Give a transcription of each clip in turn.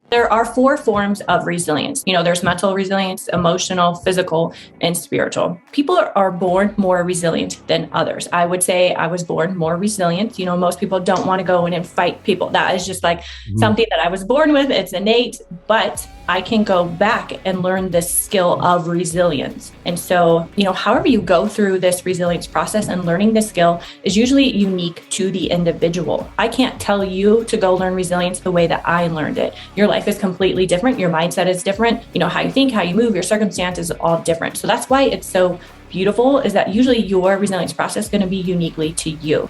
There are four forms of resilience. There's mental resilience, emotional, physical, and spiritual. People are born more resilient than others. I would say I was born more resilient. Most people don't want to go in and fight people. That is just like something that I was born with. It's innate, but I can go back and learn this skill of resilience. And so, however you go through this resilience process and learning this skill is usually unique to the individual. I can't tell you to go learn resilience the way that I learned it. Your life is completely different. Your mindset is different. How you think, how you move, your circumstances are all different. So that's why it's so beautiful, is that usually your resilience process is going to be uniquely to you.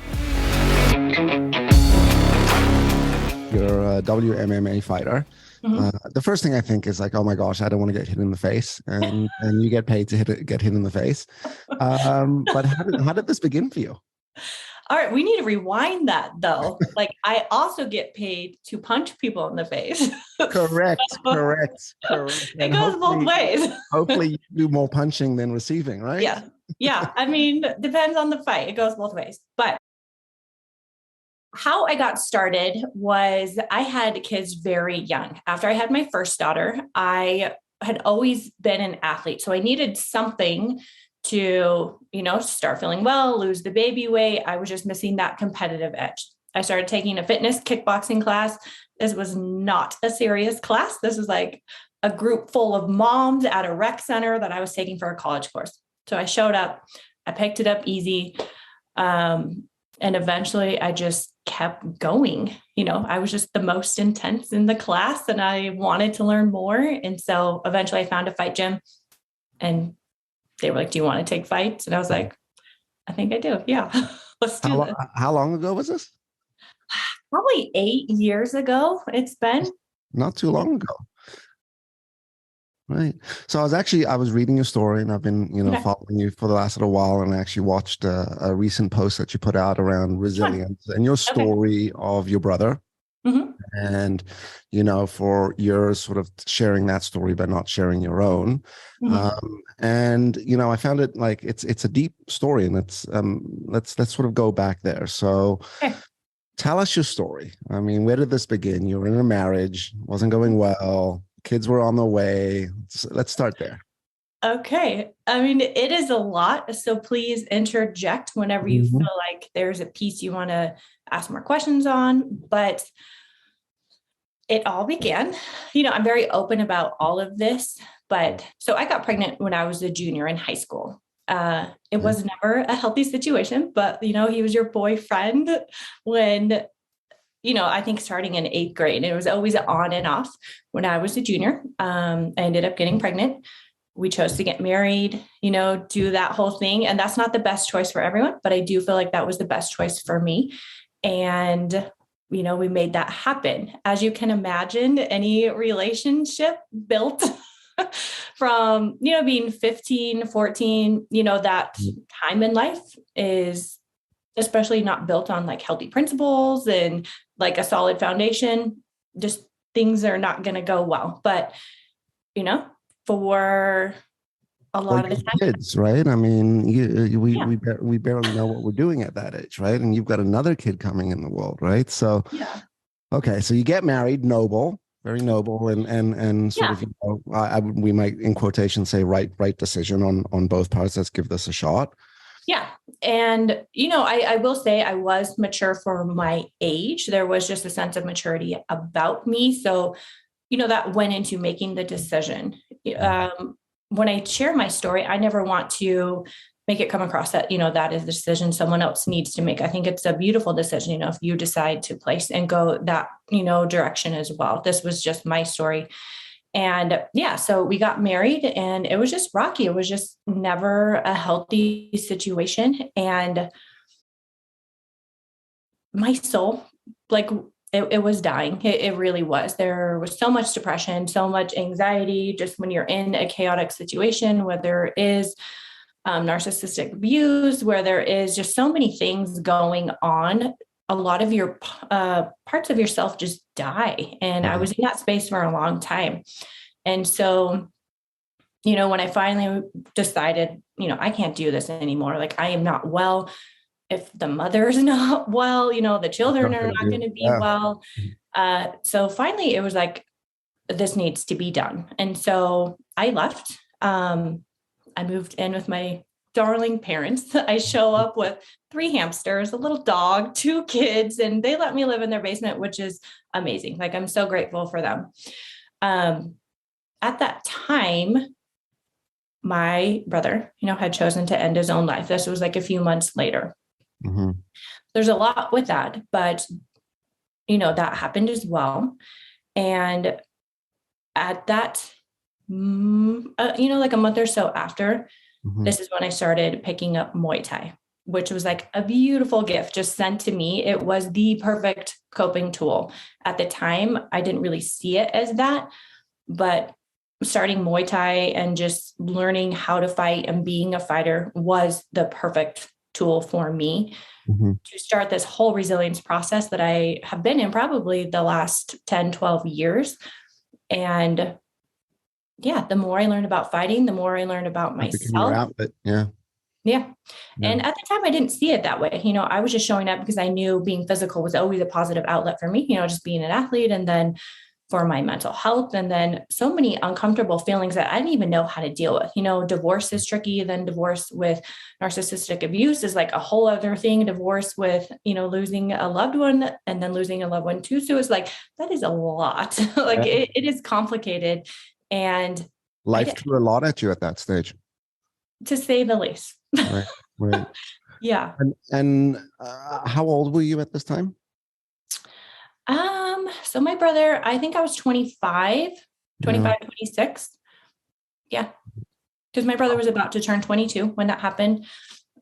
You're a WMMA fighter. The first thing I think is like, oh my gosh, I don't want to get hit in the face, and you get paid to get hit in the face. But how did this begin for you? All right, we need to rewind that though. Like, I also get paid to punch people in the face. Correct. It goes both ways. Hopefully you do more punching than receiving, right? Yeah. I mean, depends on the fight. It goes both ways. But how I got started was I had kids very young. After I had my first daughter, I had always been an athlete. So I needed something to, start feeling well, lose the baby weight. I was just missing that competitive edge. I started taking a fitness kickboxing class. This was not a serious class. This was like a group full of moms at a rec center that I was taking for a college course. So I showed up, I picked it up easy. And eventually I just kept going. I was just the most intense in the class and I wanted to learn more. And so eventually I found a fight gym and they were like, do you want to take fights? And I was like, I think I do. Yeah. Let's do this. How long ago was this? Probably 8 years ago. It's been not too long ago. Right. So I was reading your story and I've been, following you for the last little while. And I actually watched a recent post that you put out around resilience and your story of your brother. And, for years sort of sharing that story, but not sharing your own. And, I found it like, it's a deep story and let's sort of go back there. So tell us your story. I mean, where did this begin? You were in a marriage, wasn't going well. Kids were on the way. Let's start there. Okay. I mean, it is a lot. So please interject whenever you feel like there's a piece you want to ask more questions on. But it all began, I'm very open about all of this. But so I got pregnant when I was a junior in high school. It was never a healthy situation, but, he was your boyfriend when I think starting in 8th grade, it was always on and off. When I was a junior, I ended up getting pregnant. We chose to get married, do that whole thing. And that's not the best choice for everyone, but I do feel like that was the best choice for me. And, we made that happen. As you can imagine, any relationship built from, being 15, 14, that time in life is especially not built on like healthy principles and like a solid foundation. Just things are not going to go well. But, for a lot of the time, kids, right? I mean, we barely know what we're doing at that age, right? And you've got another kid coming in the world, right? So, okay, so you get married, noble, very noble, and sort of, we might in quotation say right decision on both parts. Let's give this a shot. Yeah. And, I will say I was mature for my age. There was just a sense of maturity about me. So, that went into making the decision. When I share my story, I never want to make it come across that, that is the decision someone else needs to make. I think it's a beautiful decision, if you decide to place and go that, direction as well. This was just my story. And so we got married and it was just rocky. It was just never a healthy situation. And my soul, like it was dying. It really was. There was so much depression, so much anxiety, just when you're in a chaotic situation, where there is narcissistic abuse, where there is just so many things going on. A lot of your parts of yourself just die. And I was in that space for a long time. And so, when I finally decided, I can't do this anymore. Like, I am not well. If the mother's not well, the children are not going to be well. So finally it was like, this needs to be done. And so I left. I moved in with my darling parents. I show up with 3 hamsters, a little dog, 2 kids, and they let me live in their basement, which is amazing. Like, I'm so grateful for them. At that time, my brother, had chosen to end his own life. This was like a few months later. Mm-hmm. There's a lot with that, but, that happened as well. And at that, like a month or so after, this is when I started picking up Muay Thai, which was like a beautiful gift just sent to me. It was the perfect coping tool. At the time, I didn't really see it as that, but starting Muay Thai and just learning how to fight and being a fighter was the perfect tool for me to start this whole resilience process that I have been in probably the last 10, 12 years. And yeah, the more I learned about fighting, the more I learned about myself. Yeah. And at the time, I didn't see it that way. I was just showing up because I knew being physical was always a positive outlet for me, just being an athlete, and then for my mental health, and then so many uncomfortable feelings that I didn't even know how to deal with. Divorce is tricky. Then divorce with narcissistic abuse is like a whole other thing. Divorce with, losing a loved one, and then losing a loved one too. So it's like, that is a lot. It is complicated. And life threw a lot at you at that stage, to say the least. Right. Yeah. And how old were you at this time? So my brother, I think I was 25, 26. Yeah. Because my brother was about to turn 22 when that happened.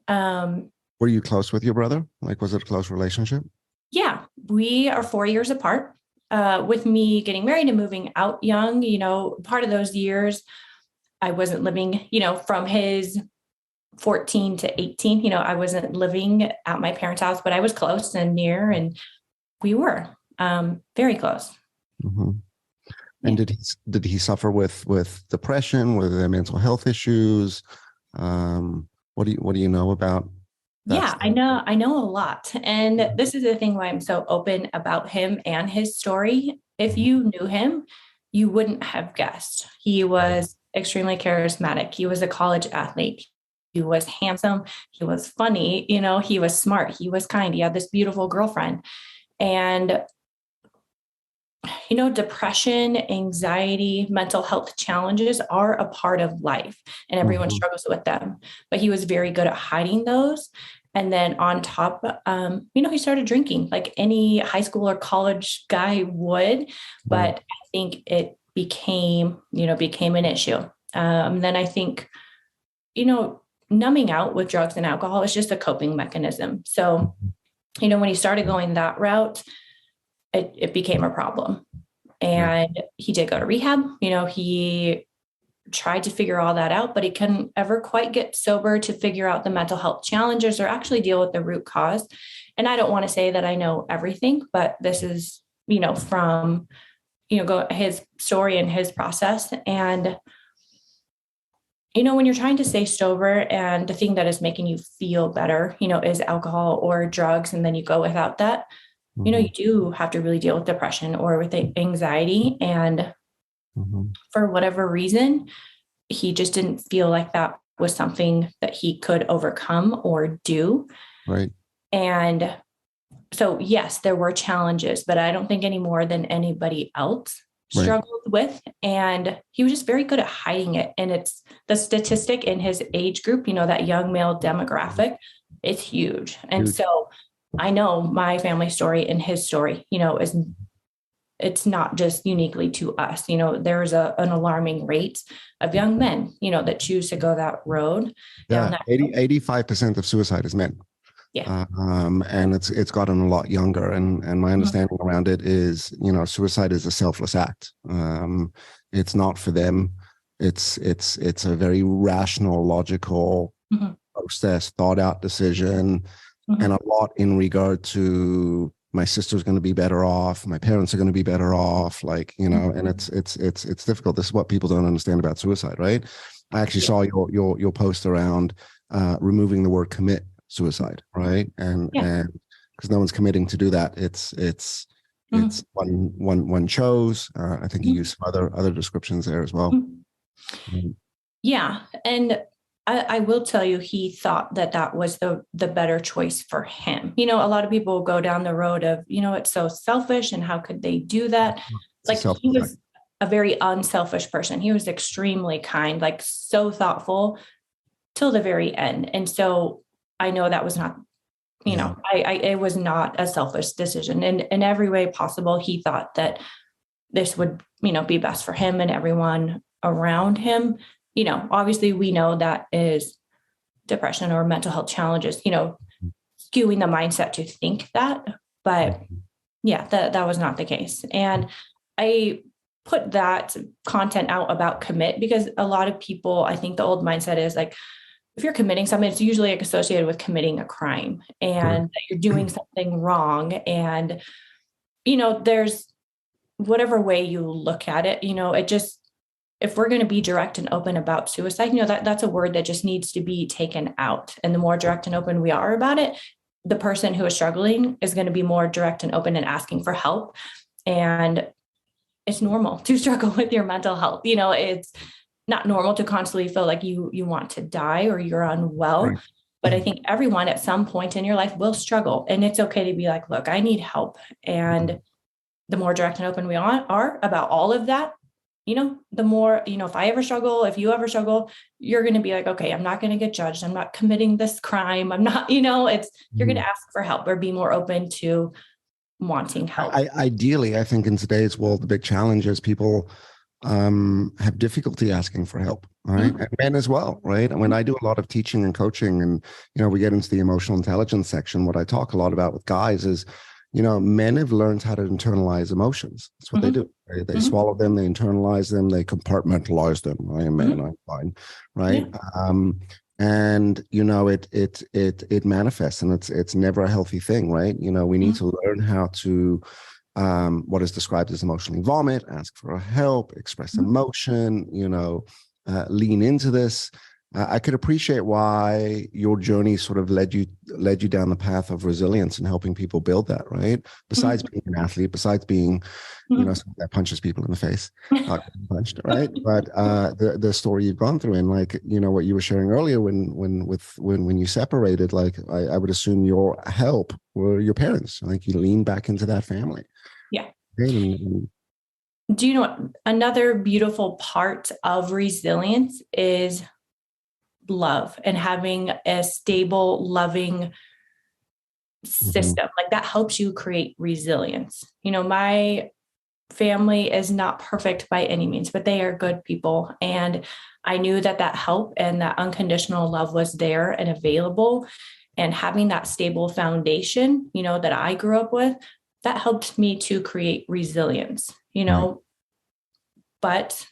Were you close with your brother? Like, was it a close relationship? Yeah. We are 4 years apart. With me getting married and moving out young, part of those years, I wasn't living, from his 14 to 18, I wasn't living at my parents' house, but I was close and near, and we were very close. Mm-hmm. And did he suffer with depression, with mental health issues? What do you know about that? Yeah, I know a lot. And this is the thing why I'm so open about him and his story. If you knew him, you wouldn't have guessed. He was extremely charismatic. He was a college athlete. He was handsome. He was funny. He was smart. He was kind. He had this beautiful girlfriend. And depression, anxiety, mental health challenges are a part of life, and everyone struggles with them. But he was very good at hiding those. And then on top, he started drinking like any high school or college guy would. But I think it became an issue. Then I think, numbing out with drugs and alcohol is just a coping mechanism. So, when he started going that route, it became a problem. And he did go to rehab. He tried to figure all that out, but he couldn't ever quite get sober to figure out the mental health challenges or actually deal with the root cause. And I don't want to say that I know everything, but this is, from, his story and his process. And, when you're trying to stay sober and the thing that is making you feel better, is alcohol or drugs, and then you go without that, you do have to really deal with depression or with anxiety. And for whatever reason, he just didn't feel like that was something that he could overcome or do. Right. And so, yes, there were challenges, but I don't think any more than anybody else struggled with. And he was just very good at hiding it. And it's the statistic in his age group, that young male demographic, it's huge. And so I know my family story and his story, it's not just uniquely to us. There's an alarming rate of young men, that choose to go that road. Yeah, 85% of suicide is men. Yeah. And it's gotten a lot younger. And my understanding around it is, suicide is a selfless act. It's not for them. It's a very rational, logical process, thought out decision. And a lot in regard to my sister's going to be better off, my parents are going to be better off, and it's difficult. This is what people don't understand about suicide, right? I actually saw your post around removing the word commit suicide, right? And because no one's committing to do that, it's It's one chose. I think you used some other descriptions there as well. Yeah. And I will tell you, he thought that was the better choice for him. A lot of people go down the road of, it's so selfish and how could they do that? Like he was a very unselfish person. He was extremely kind, like so thoughtful till the very end. And so I know that was not, it was not a selfish decision. And in every way possible, he thought that this would, be best for him and everyone around him. Obviously we know that is depression or mental health challenges, skewing the mindset to think that, but yeah, that was not the case. And I put that content out about commit because a lot of people, I think the old mindset is like, if you're committing something, it's usually like associated with committing a crime and that you're doing something wrong. And, there's whatever way you look at it, it just, if we're going to be direct and open about suicide, that's a word that just needs to be taken out. And the more direct and open we are about it, the person who is struggling is going to be more direct and open and asking for help. And it's normal to struggle with your mental health. It's not normal to constantly feel like you want to die or you're unwell. Right. But I think everyone at some point in your life will struggle. And it's okay to be like, look, I need help. And the more direct and open we are about all of that, the more, if I ever struggle, if you ever struggle, you're going to be like, okay, I'm not going to get judged. I'm not committing this crime. I'm not, you're going to ask for help or be more open to wanting help. Ideally, I think in today's world, the big challenge is people have difficulty asking for help, right? And men as well, right? And when I do a lot of teaching and coaching and, we get into the emotional intelligence section, what I talk a lot about with guys is, men have learned how to internalize emotions. That's what they do. Right? They swallow them, they internalize them, they compartmentalize them. I am man, I'm fine, right? Yeah. And it manifests, and it's never a healthy thing, right? We need to learn how to what is described as emotionally vomit, ask for help, express emotion, lean into this. I could appreciate why your journey sort of led you down the path of resilience and helping people build that, right? Besides being an athlete, besides being, someone that punches people in the face, not getting punched, right? But the story you've gone through, and like, what you were sharing earlier when you separated, like I would assume your help were your parents. Like you leaned back into that family. Yeah. Do you know what? Another beautiful part of resilience is love and having a stable, loving system. Like that helps you create resilience. My family is not perfect by any means, but they are good people. And I knew that help and that unconditional love was there and available. And having that stable foundation, that I grew up with, that helped me to create resilience, but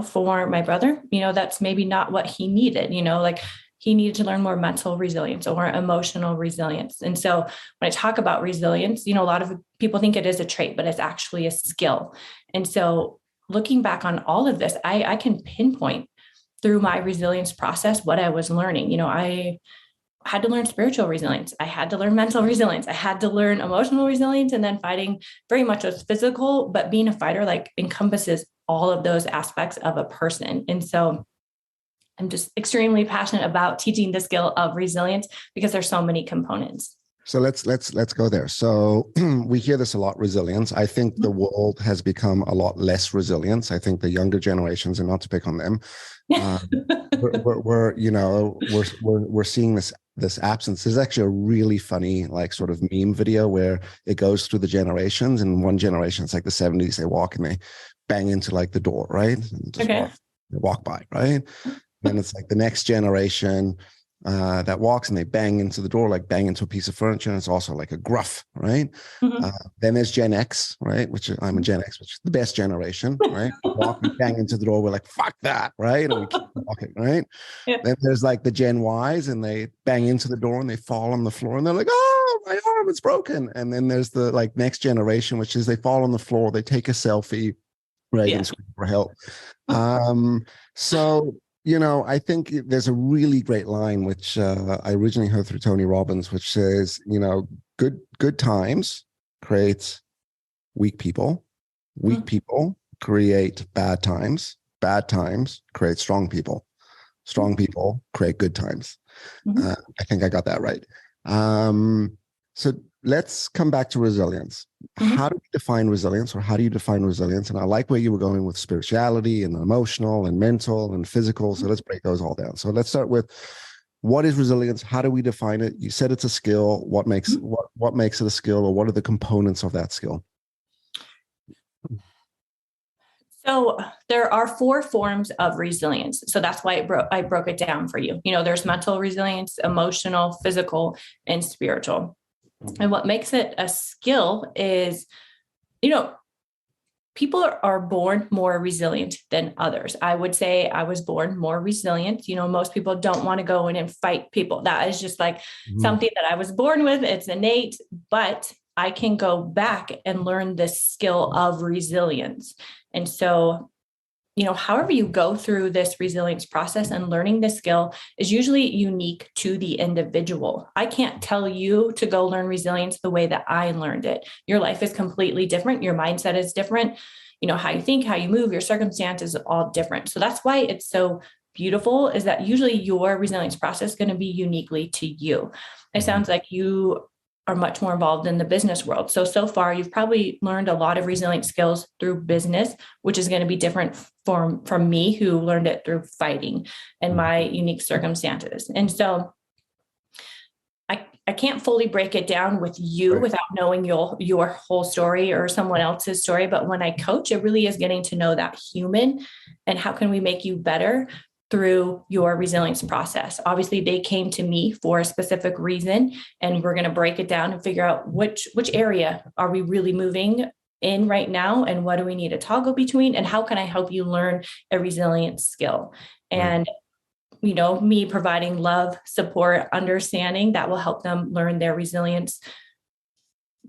for my brother, that's maybe not what he needed, like he needed to learn more mental resilience or emotional resilience. And so when I talk about resilience, a lot of people think it is a trait, but it's actually a skill. And so looking back on all of this, I can pinpoint through my resilience process what I was learning. I had to learn spiritual resilience. I had to learn mental resilience. I had to learn emotional resilience, and then fighting very much was physical, but being a fighter like encompasses all of those aspects of a person. And so I'm just extremely passionate about teaching the skill of resilience because there's so many components. So let's go there. So we hear this a lot, resilience. I think the world has become a lot less resilience. I think the younger generations, and not to pick on them, we're seeing this absence. There's actually a really funny like sort of meme video where it goes through the generations. And one generation, it's like the 70s, they walk and they bang into like the door, right? And just walk by, right? Then it's like the next generation that walks and they bang into the door, like bang into a piece of furniture. And it's also like a gruff, right? Then there's Gen X, right? I'm a Gen X, which is the best generation, right? Walk and bang into the door. We're like, fuck that, right? And we keep walking, right? Yeah. Then there's like the Gen Ys and they bang into the door and they fall on the floor and they're like, oh, my arm is broken. And then there's the like next generation, which is they fall on the floor, they take a selfie, right? And scream for help. So, I think there's a really great line, which I originally heard through Tony Robbins, which says, good times creates weak people. Weak people create bad times. Bad times create strong people. Strong people create good times. I think I got that right. So let's come back to resilience. How do we define resilience, or how do you define resilience? And I like where you were going with spirituality and emotional and mental and physical. So let's break those all down. So let's start with, what is resilience? How do we define it? You said it's a skill. What makes it a skill, or what are the components of that skill? So there are 4 forms of resilience. So that's why I broke it down for you. There's mental resilience, emotional, physical, and spiritual. And what makes it a skill is, people are born more resilient than others. I would say I was born more resilient. Most people don't want to go in and fight people. That is just like something that I was born with. It's innate, but I can go back and learn this skill of resilience. And so, however you go through this resilience process and learning this skill is usually unique to the individual. I can't tell you to go learn resilience the way that I learned it. Your life is completely different. Your mindset is different. How you think, how you move, your circumstances are all different. So that's why it's so beautiful, is that usually your resilience process is going to be uniquely to you. It sounds like you are much more involved in the business world. So far, you've probably learned a lot of resilient skills through business, which is going to be different from me, who learned it through fighting and my unique circumstances. And so I can't fully break it down with you without knowing your whole story or someone else's story. But when I coach, it really is getting to know that human and how can we make you better through your resilience process. Obviously, they came to me for a specific reason, and we're going to break it down and figure out which area are we really moving in right now, and what do we need to toggle between, and how can I help you learn a resilience skill? And me providing love, support, understanding that will help them learn their resilience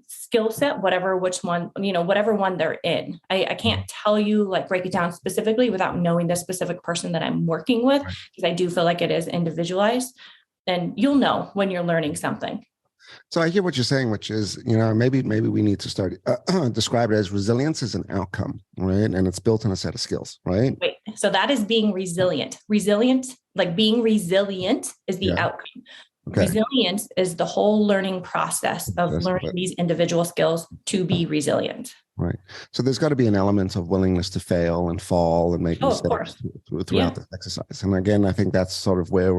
skill set, whatever one they're in. I can't tell you, like, break it down specifically without knowing the specific person that I'm working with, because I do feel like it is individualized, and you'll know when you're learning something. So I hear what you're saying, which is, maybe we need to start describe it as resilience is an outcome, right? And it's built on a set of skills, right? Wait, so that is being resilient. Being resilient is the outcome. Okay. Resilience is the whole learning process of learning these individual skills to be resilient. Right. So there's got to be an element of willingness to fail and fall and make mistakes throughout this exercise. And again, I think that's sort of where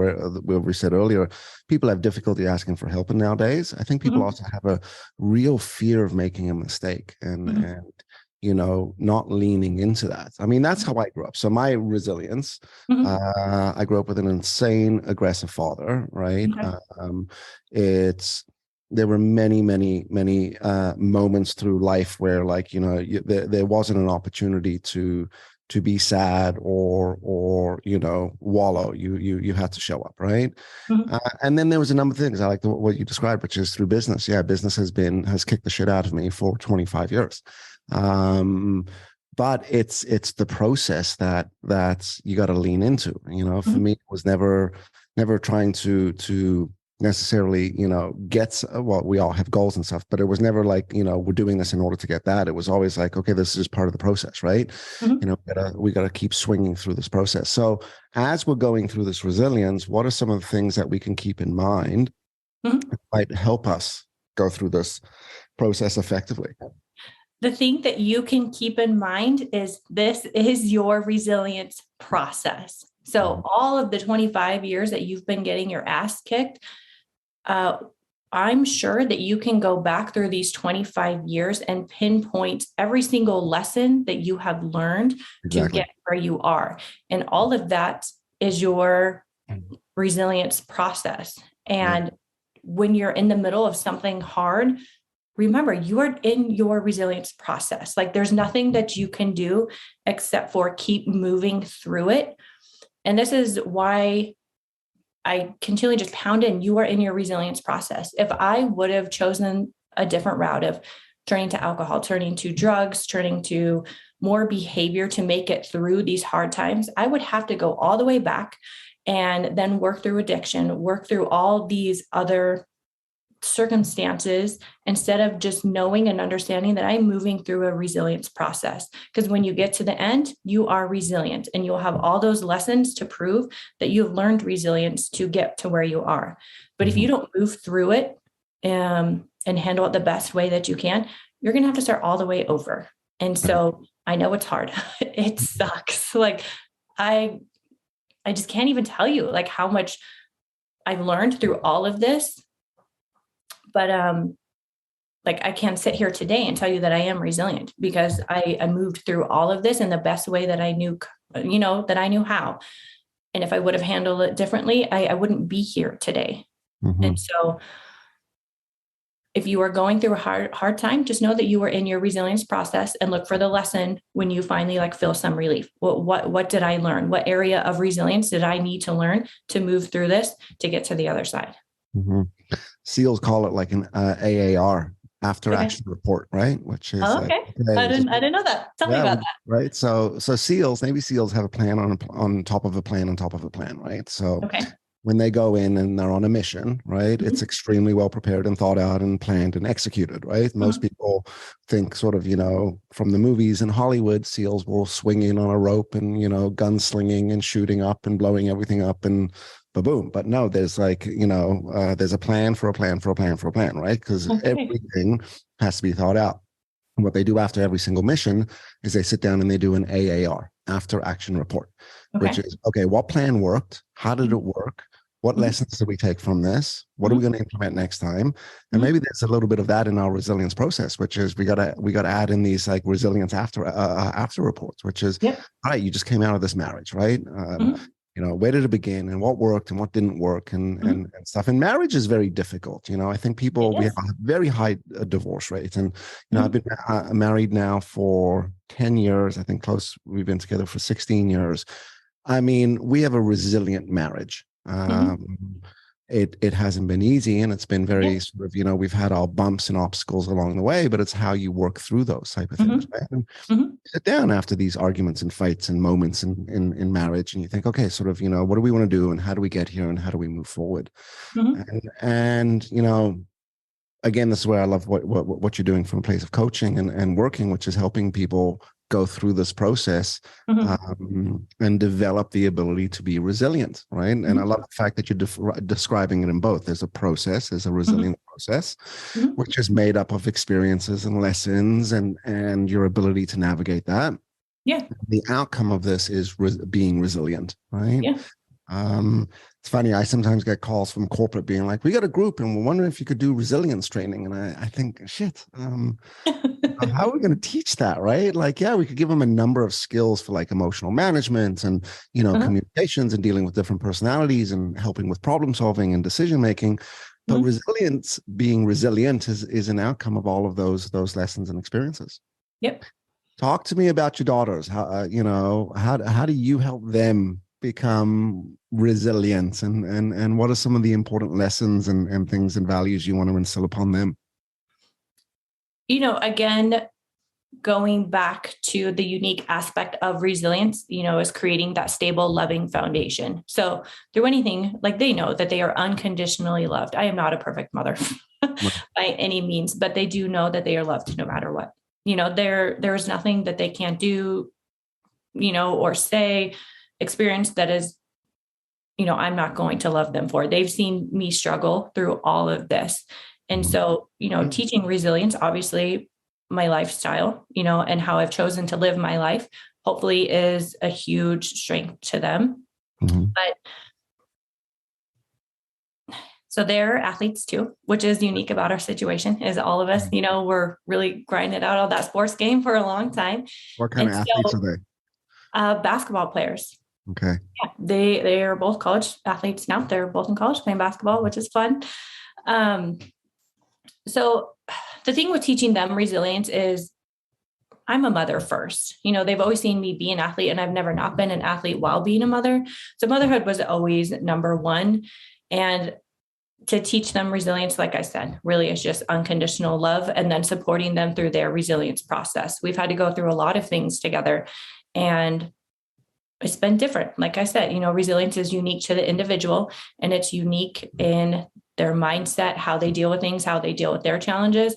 we said earlier, people have difficulty asking for help nowadays. I think people also have a real fear of making a mistake and not leaning into that. I mean, that's how I grew up. So my resilience, I grew up with an insane, aggressive father, right? There were many moments through life where, like, there wasn't an opportunity to be sad or wallow. You had to show up, right? And then there was a number of things. I like what you described, which is through business. Yeah, business has kicked the shit out of me for 25 years. But it's the process that you got to lean into. For me, it was never trying to necessarily, we all have goals and stuff, but it was never like, we're doing this in order to get that. It was always like, okay, this is part of the process, right? We got to keep swinging through this process. So as we're going through this resilience, what are some of the things that we can keep in mind that might help us go through this process effectively? The thing that you can keep in mind is this is your resilience process. So all of the 25 years that you've been getting your ass kicked, I'm sure that you can go back through these 25 years and pinpoint every single lesson that you have learned to get where you are. And all of that is your resilience process. And when you're in the middle of something hard, remember, you are in your resilience process. Like, there's nothing that you can do except for keep moving through it. And this is why I continually just pound in, you are in your resilience process. If I would have chosen a different route of turning to alcohol, turning to drugs, turning to more behavior to make it through these hard times, I would have to go all the way back and then work through addiction, work through all these other circumstances instead of just knowing and understanding that I'm moving through a resilience process. Because when you get to the end, you are resilient and you'll have all those lessons to prove that you've learned resilience to get to where you are. But if you don't move through it and handle it the best way that you can, you're going to have to start all the way over. And so I know it's hard. It sucks. Like I just can't even tell you like how much I've learned through all of this. But like I can't sit here today and tell you that I am resilient because I moved through all of this in the best way that I knew, that I knew how. And if I would have handled it differently, I wouldn't be here today. And so if you are going through a hard time, just know that you are in your resilience process and look for the lesson when you finally like feel some relief. What did I learn? What area of resilience did I need to learn to move through this to get to the other side? SEALs call it like an AAR, after action report, right? Which is okay. I didn't know that. Tell me about that. Right. So Navy SEAls have a plan on top of a plan on top of a plan, right? So when they go in and they're on a mission, right, it's extremely well prepared and thought out and planned and executed, right? Most people think sort of, from the movies in Hollywood, SEALs will swing in on a rope and, gunslinging and shooting up and blowing everything up and boom. But no, there's like, there's a plan for a plan for a plan for a plan, right? Because everything has to be thought out. And what they do after every single mission is they sit down and they do an AAR, after action report, which is, what plan worked? How did it work? What lessons did we take from this? What are we going to implement next time? And maybe there's a little bit of that in our resilience process, which is we got to add in these like resilience after reports, which is, all right, you just came out of this marriage, right? Where did it begin and what worked and what didn't work and stuff. And marriage is very difficult. I think we have a very high divorce rate. And, I've been married now for 10 years. I think we've been together for 16 years. I mean, we have a resilient marriage. It hasn't been easy and it's been very sort of, we've had our bumps and obstacles along the way, but it's how you work through those type of things, right? And sit down after these arguments and fights and moments in marriage and you think, okay, sort of, what do we want to do and how do we get here and how do we move forward? And again, this is where I love what you're doing from a place of coaching and working, which is helping people go through this process and develop the ability to be resilient, right? And I love the fact that you're describing it in both. There's a process, there's a resilient process, which is made up of experiences and lessons and your ability to navigate that. Yeah. The outcome of this is being resilient, right? Yeah. It's funny, I sometimes get calls from corporate being like, we got a group and we're wondering if you could do resilience training. And I think, shit, how are we going to teach that, right? Like, yeah, we could give them a number of skills for like emotional management and, communications and dealing with different personalities and helping with problem solving and decision making. But resilience, being resilient is an outcome of all of those lessons and experiences. Yep. Talk to me about your daughters. How do you help them become resilient and what are some of the important lessons and things and values you want to instill upon them? Again, going back to the unique aspect of resilience, is creating that stable, loving foundation. So through anything, like they know that they are unconditionally loved. I am not a perfect mother by any means, but they do know that they are loved no matter what. There is nothing that they can't do, or say, experience that is, I'm not going to love them for. They've seen me struggle through all of this. And so, teaching resilience, obviously my lifestyle, and how I've chosen to live my life, hopefully is a huge strength to them. But so they're athletes too, which is unique about our situation is all of us, we're really grinding out all that sports game for a long time. What kind of athletes are they? Basketball players. Okay. Yeah, they are both college athletes now. They're both in college playing basketball, which is fun. So the thing with teaching them resilience is I'm a mother first. They've always seen me be an athlete and I've never not been an athlete while being a mother. So motherhood was always number one. And to teach them resilience, like I said, really is just unconditional love and then supporting them through their resilience process. We've had to go through a lot of things together and it's been different. Like I said, resilience is unique to the individual and it's unique in their mindset, how they deal with things, how they deal with their challenges.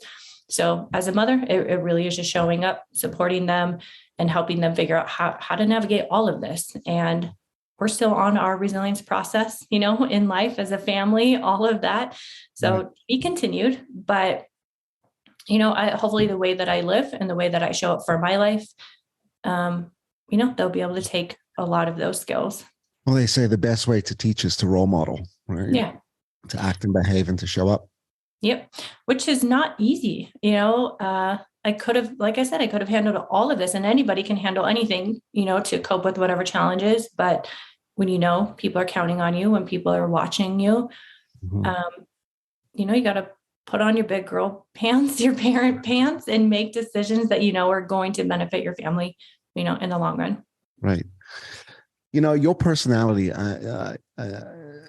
So as a mother, it really is just showing up, supporting them, and helping them figure out how to navigate all of this. And we're still on our resilience process, in life as a family, all of that. So be continued, but hopefully the way that I live and the way that I show up for my life, they'll be able to take a lot of those skills. Well, they say the best way to teach is to role model, right? Yeah. To act and behave and to show up. Yep. Which is not easy. I could have, like I said, I could have handled all of this, and anybody can handle anything, to cope with whatever challenges. But when people are counting on you, when people are watching you, you got to put on your big girl pants, your parent pants, and make decisions that are going to benefit your family, in the long run. Right. Your personality,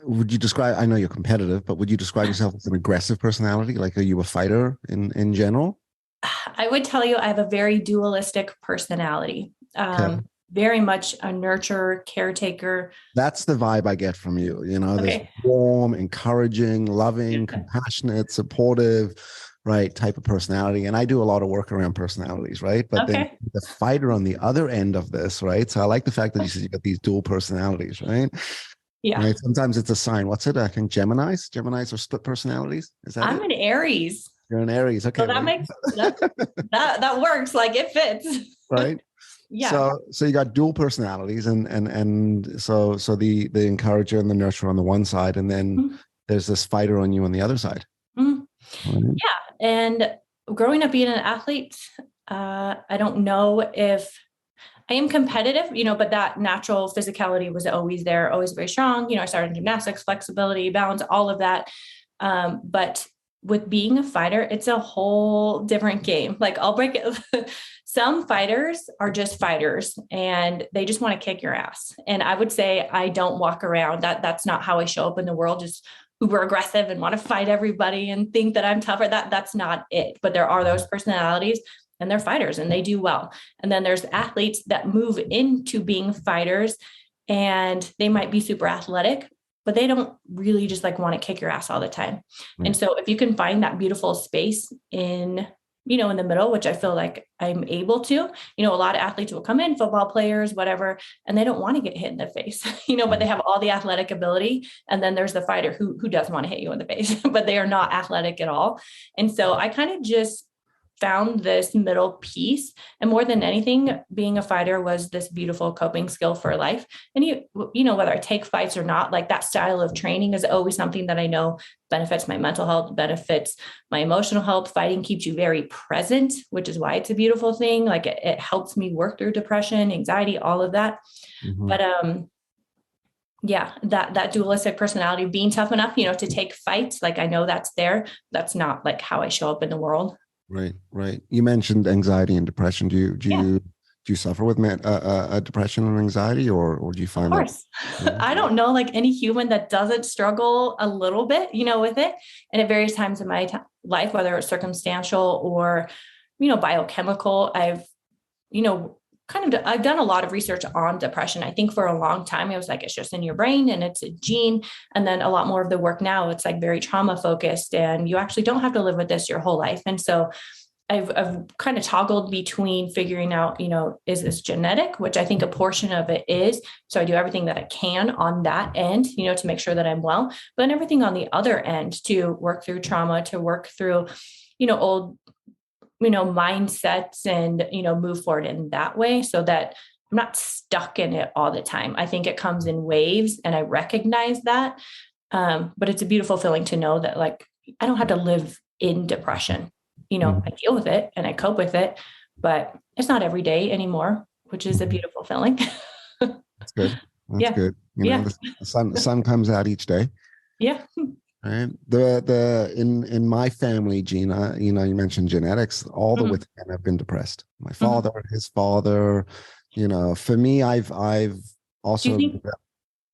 would you describe, I know you're competitive, but would you describe yourself as an aggressive personality? Like, are you a fighter in general? I would tell you I have a very dualistic personality. Very much a nurturer, caretaker. That's the vibe I get from you. This warm, encouraging, loving, compassionate, supportive, right, type of personality. And I do a lot of work around personalities, right? But then the fighter on the other end of this, right? So I like the fact that you said you got these dual personalities, right? Yeah. Right? Sometimes it's a sign. What's it? I think Geminis are split personalities. Is that I'm an Aries. You're an Aries. Okay. So that makes that works. Like, it fits. Right. Yeah. So you got dual personalities, and so the encourager and the nurturer on the one side, and then there's this fighter on you on the other side. Right? Yeah. And growing up being an athlete, I don't know if I am competitive, but that natural physicality was always there, always very strong. I started in gymnastics, flexibility, balance, all of that. But with being a fighter, it's a whole different game. Like, I'll break it. Some fighters are just fighters and they just want to kick your ass. And I would say I don't walk around that's not how I show up in the world, just uber aggressive and want to fight everybody and think that I'm tougher. That's not it. But there are those personalities, and they're fighters and they do well. And then there's athletes that move into being fighters and they might be super athletic, but they don't really just want to kick your ass all the time. And so if you can find that beautiful space in the middle, which I feel like I'm able to, a lot of athletes will come in, football players, whatever, and they don't want to get hit in the face, but they have all the athletic ability. And then there's the fighter who does want to hit you in the face, but they are not athletic at all. And so I kind of just found this middle piece. And more than anything, being a fighter was this beautiful coping skill for life. And whether I take fights or not, like, that style of training is always something that I know benefits my mental health, benefits my emotional health. Fighting keeps you very present, which is why it's a beautiful thing. Like, it helps me work through depression, anxiety, all of that. But, that dualistic personality, being tough enough, to take fights. Like, I know that's there. That's not like how I show up in the world. Right. You mentioned anxiety and depression. Do you suffer with depression and anxiety, or do you find that? Of course. I don't know any human that doesn't struggle a little bit, with it. And at various times in my life, whether it's circumstantial or, biochemical, I've done a lot of research on depression. I think for a long time, I was like, it's just in your brain and it's a gene. And then a lot more of the work now, it's very trauma focused, and you actually don't have to live with this your whole life. And so I've kind of toggled between figuring out, is this genetic, which I think a portion of it is. So I do everything that I can on that end, to make sure that I'm well, but then everything on the other end to work through trauma, to work through, old mindsets, and, move forward in that way so that I'm not stuck in it all the time. I think it comes in waves, and I recognize that. But it's a beautiful feeling to know that I don't have to live in depression. I deal with it and I cope with it, but it's not every day anymore, which is a beautiful feeling. That's good. That's good. The sun comes out each day. Yeah. Right. In my family, Gina, you mentioned genetics. All the with men have been depressed. My father, his father. For me, I've also. Do you think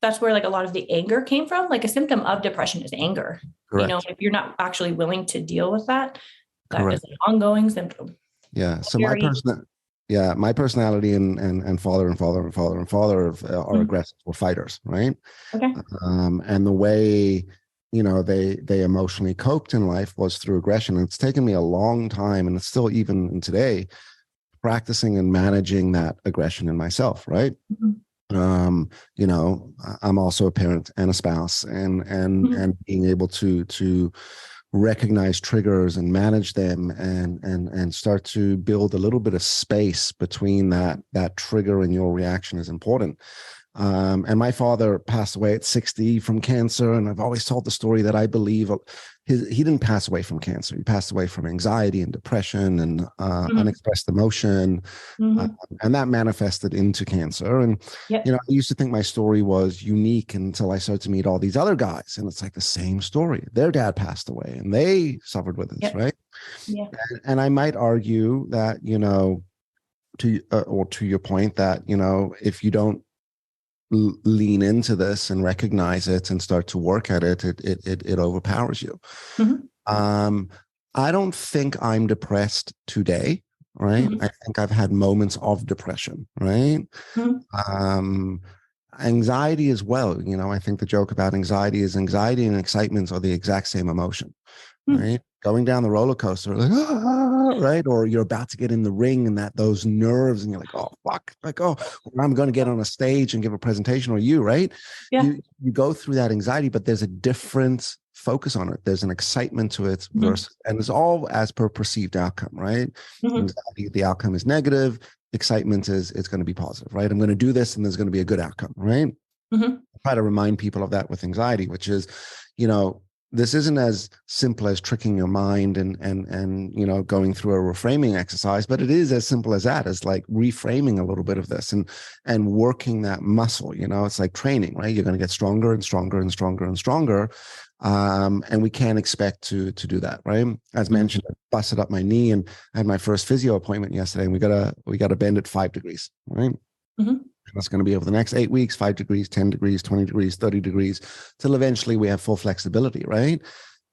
that's where a lot of the anger came from? Like, a symptom of depression is anger. Correct. If you're not actually willing to deal with that Correct. is an ongoing symptom. Yeah. So my personality and father are aggressive. We're fighters, right? Okay. And the way they emotionally coped in life was through aggression. And it's taken me a long time, and it's still even today, practicing and managing that aggression in myself, right? I'm also a parent and a spouse, and being able to recognize triggers and manage them, and start to build a little bit of space between that trigger and your reaction is important. And my father passed away at 60 from cancer. And I've always told the story that I believe he didn't pass away from cancer. He passed away from anxiety and depression and unexpressed emotion. And that manifested into cancer. And, I used to think my story was unique until I started to meet all these other guys. And it's like the same story. Their dad passed away and they suffered with this, right? Yeah. And I might argue that, to your point that, if you don't lean into this and recognize it and start to work at it, it overpowers you. I don't think I'm depressed today, right? I think I've had moments of depression, right? Anxiety as well. I think the joke about anxiety is anxiety and excitement are the exact same emotion, right? Going down the roller coaster, like, right? Or you're about to get in the ring and those nerves, and you're like, oh, fuck, like, oh, I'm going to get on a stage and give a presentation, or right? Yeah. You go through that anxiety, but there's a different focus on it. There's an excitement to it versus, and it's all as per perceived outcome, right? Anxiety, the outcome is negative. Excitement is it's going to be positive, right? I'm going to do this and there's going to be a good outcome, right? I try to remind people of that with anxiety, which is, this isn't as simple as tricking your mind and going through a reframing exercise, but it is as simple as that, as like reframing a little bit of this and working that muscle. It's like training, right? You're going to get stronger and stronger and stronger and stronger. And we can't expect to do that, right? As mentioned, I busted up my knee and I had my first physio appointment yesterday, and we got to bend it 5 degrees, right? And that's going to be over the next 8 weeks, 5 degrees, 10 degrees, 20 degrees, 30 degrees, till eventually we have full flexibility, right?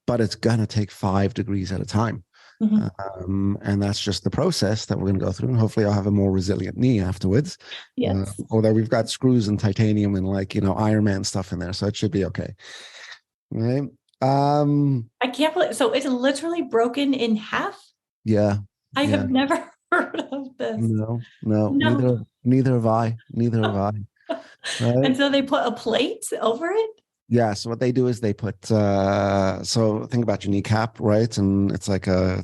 But it's going to take 5 degrees at a time. And that's just the process that we're going to go through. And hopefully I'll have a more resilient knee afterwards. Yes. Although we've got screws and titanium and Iron Man stuff in there. So it should be okay. Right. I can't believe, so it's literally broken in half. Yeah. I have never heard of this. No. Neither have I. Right? And so they put a plate over it? Yeah. So what they do is they put, so think about your kneecap, right? And it's like a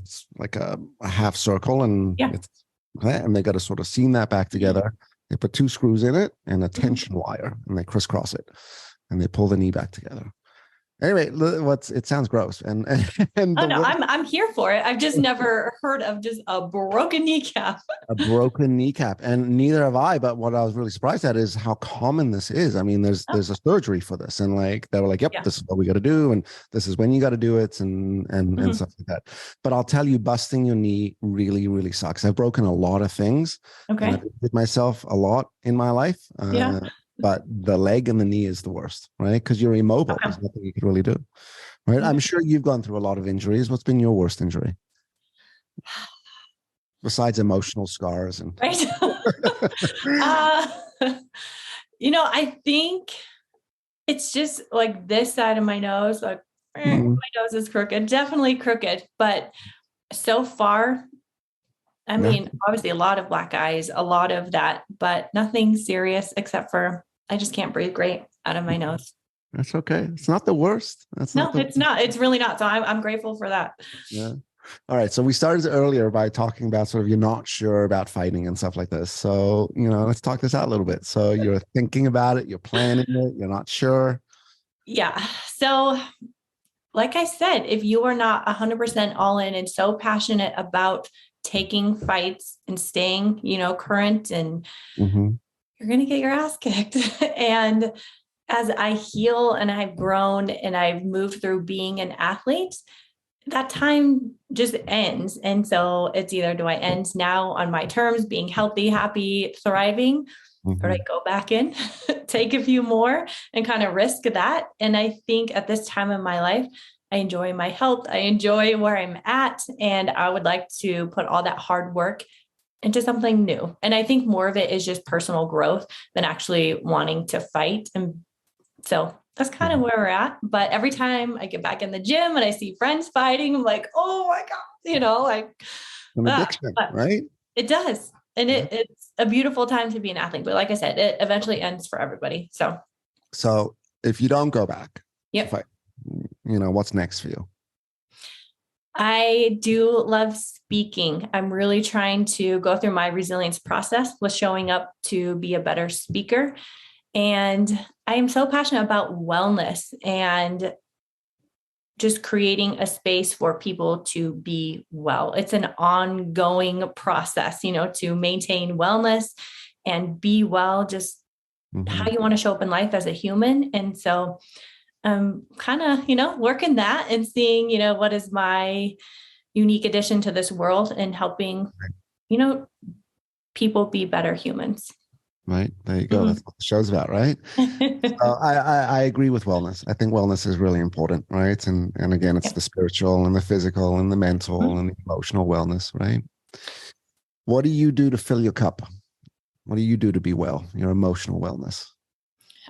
half circle, and and they got to sort of seam that back together. They put 2 screws in it and a tension wire, and they crisscross it, and they pull the knee back together. Anyway, it sounds gross, and I'm here for it. I've just never heard of just a broken kneecap. A broken kneecap, and neither have I. But what I was really surprised at is how common this is. I mean, there's a surgery for this, and they were like, "Yep, this is what we got to do, and this is when you got to do it," and stuff like that. But I'll tell you, busting your knee really, really sucks. I've broken a lot of things. Okay, and I've hit myself a lot in my life. But the leg and the knee is the worst, right? Because you're immobile. There's nothing you can really do, right? I'm sure you've gone through a lot of injuries. What's been your worst injury? Besides emotional scars and right. I think it's just like this side of my nose, like my nose is crooked, definitely crooked. But so far, I mean, obviously a lot of black eyes, a lot of that, but nothing serious except for I just can't breathe great out of my nose. That's okay. It's not the worst. It's not. It's really not. So I'm grateful for that. Yeah. All right. So we started earlier by talking about sort of you're not sure about fighting and stuff like this. So, let's talk this out a little bit. So you're thinking about it, you're planning it, you're not sure. Yeah. So like I said, if you are not 100% all in and so passionate about taking fights and staying, current, and you're going to get your ass kicked. And as I heal and I've grown and I've moved through being an athlete, that time just ends. And so it's either do I end now on my terms, being healthy, happy, thriving, or do I go back in, take a few more and kind of risk that. And I think at this time in my life, I enjoy my health. I enjoy where I'm at. And I would like to put all that hard work into something new. And I think more of it is just personal growth than actually wanting to fight. And so that's kind of where we're at. But every time I get back in the gym and I see friends fighting, I'm like, oh my God, like an addiction, right? It does. And it's a beautiful time to be an athlete. But like I said, it eventually ends for everybody. So if you don't go back, yep. What's next for you? I do love speaking. I'm really trying to go through my resilience process with showing up to be a better speaker. And I am so passionate about wellness and just creating a space for people to be well. It's an ongoing process, to maintain wellness and be well, just how you want to show up in life as a human. And so I'm kind of, working that and seeing, what is my unique addition to this world and helping, people be better humans. Right. There you go. That's what the show's about, right? I agree with wellness. I think wellness is really important, right? And again, it's the spiritual and the physical and the mental and the emotional wellness, right? What do you do to fill your cup? What do you do to be well, your emotional wellness?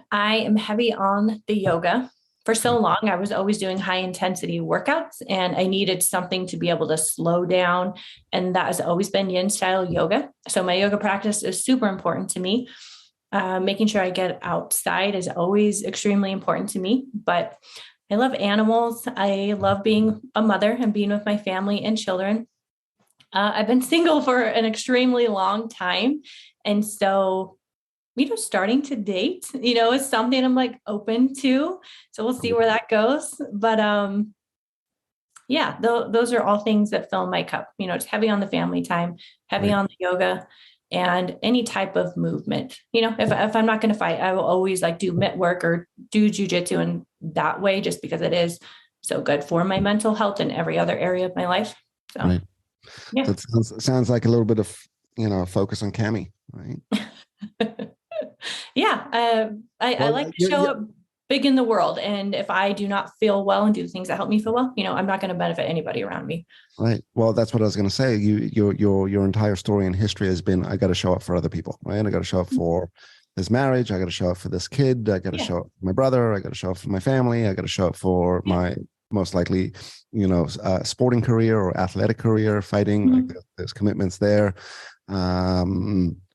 I am heavy on the yoga. For so long, I was always doing high intensity workouts and I needed something to be able to slow down. And that has always been yin style yoga. So my yoga practice is super important to me. Making sure I get outside is always extremely important to me. But I love animals. I love being a mother and being with my family and children. I've been single for an extremely long time. And so starting to date, is something I'm like open to. So we'll see where that goes. But those are all things that fill my cup, just heavy on the family time, heavy on the yoga and any type of movement. If I'm not going to fight, I will always like do mitt work or do jujitsu in that way, just because it is so good for my mental health and every other area of my life. So, right. Yeah. That sounds like a little bit of, focus on Camee, right? I like to show up big in the world. And if I do not feel well and do things that help me feel well, I'm not going to benefit anybody around me. Right. Well, that's what I was going to say. Your entire story and history has been, I got to show up for other people, right? I got to show up for this marriage. I got to show up for this kid. I got to show up for my brother. I got to show up for my family. I got to show up for my most likely, sporting career or athletic career, fighting. Like there's commitments there.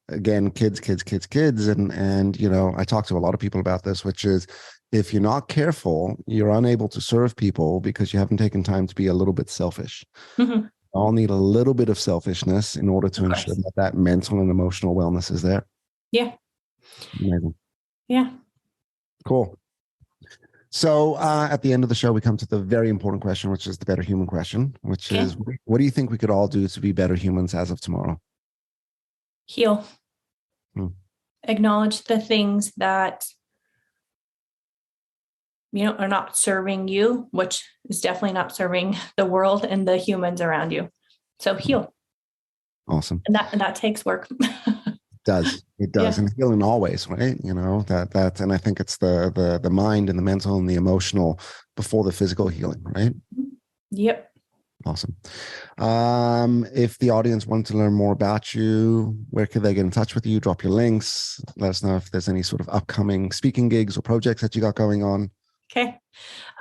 Again, kids. And, I talk to a lot of people about this, which is if you're not careful, you're unable to serve people because you haven't taken time to be a little bit selfish. We all need a little bit of selfishness in order to ensure that mental and emotional wellness is there. Yeah. Amazing. Yeah. Cool. So at the end of the show, we come to the very important question, which is the better human question, which is, what do you think we could all do to be better humans as of tomorrow? Heal. Acknowledge the things that, are not serving you, which is definitely not serving the world and the humans around you. So heal. Awesome. And that takes work. It does. And healing always, right? That, and I think it's the mind and the mental and the emotional before the physical healing, right? Yep. Awesome. If the audience wants to learn more about you, where could they get in touch with you? Drop your links. Let us know if there's any sort of upcoming speaking gigs or projects that you got going on. Okay.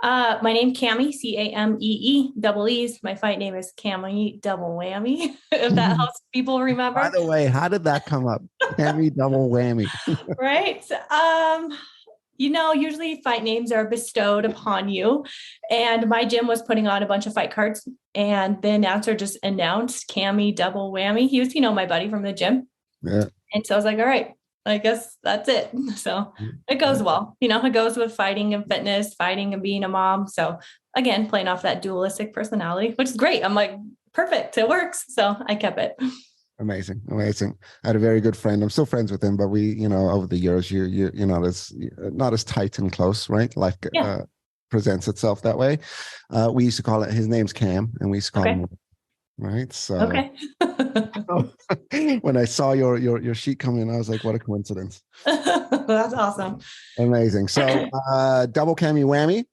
My name Camee, CAMEE. My fight name is Camee Double Whammy. If that helps people remember. By the way, how did that come up? Camee Double Whammy. Right. Usually fight names are bestowed upon you. And my gym was putting on a bunch of fight cards. And the announcer just announced Camee Double Whammy. He was, my buddy from the gym. Yeah. And so I was like, all right, I guess that's it. So it goes well. It goes with fighting and fitness, fighting and being a mom. So again, playing off that dualistic personality, which is great. I'm like, perfect. It works. So I kept it. Amazing. I had a very good friend. I'm still friends with him, but we, over the years, you're not as tight and close, right? Life presents itself that way. We used to call it, his name's Cam, and we used to call him, right? So when I saw your sheet come in, I was like, what a coincidence. That's awesome. Amazing. So double Camee Whammy.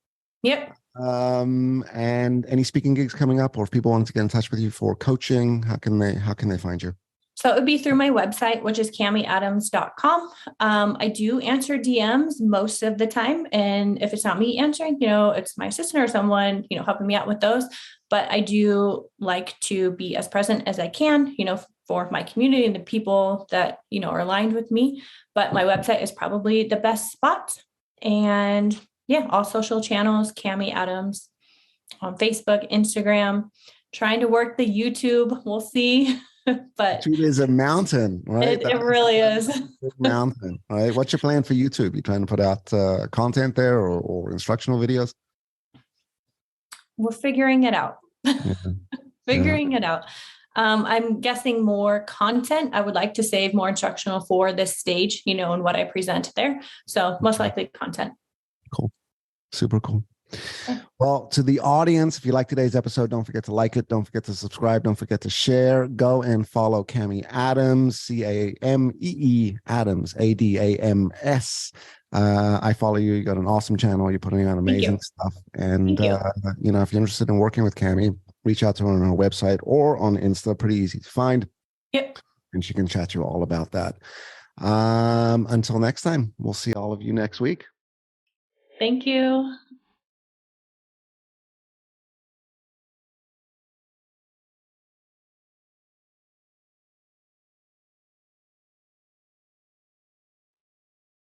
Yep. And any speaking gigs coming up, or if people want to get in touch with you for coaching, how can they find you? So it would be through my website, which is cameeadams.com. I do answer DMs most of the time. And if it's not me answering, it's my assistant or someone, helping me out with those. But I do like to be as present as I can, for my community and the people that, are aligned with me. But my website is probably the best spot. And yeah, all social channels, Camee Adams on Facebook, Instagram, trying to work the YouTube. We'll see. But YouTube is a mountain, right? It really is. Mountain, right? What's your plan for YouTube? You trying to put out content there or instructional videos? We're figuring it out. Yeah. Figuring it out. I'm guessing more content. I would like to save more instructional for this stage, and what I present there. So most likely content. Cool. Super cool. Well, to the audience, if you like today's episode, don't forget to like it. Don't forget to subscribe. Don't forget to share. Go and follow Camee Adams, Camee Adams, Adams. I follow you. You got an awesome channel. You're putting out amazing stuff. And, if you're interested in working with Camee, reach out to her on her website or on Insta. Pretty easy to find. Yep. And she can chat to you all about that. Until next time, we'll see all of you next week. Thank you.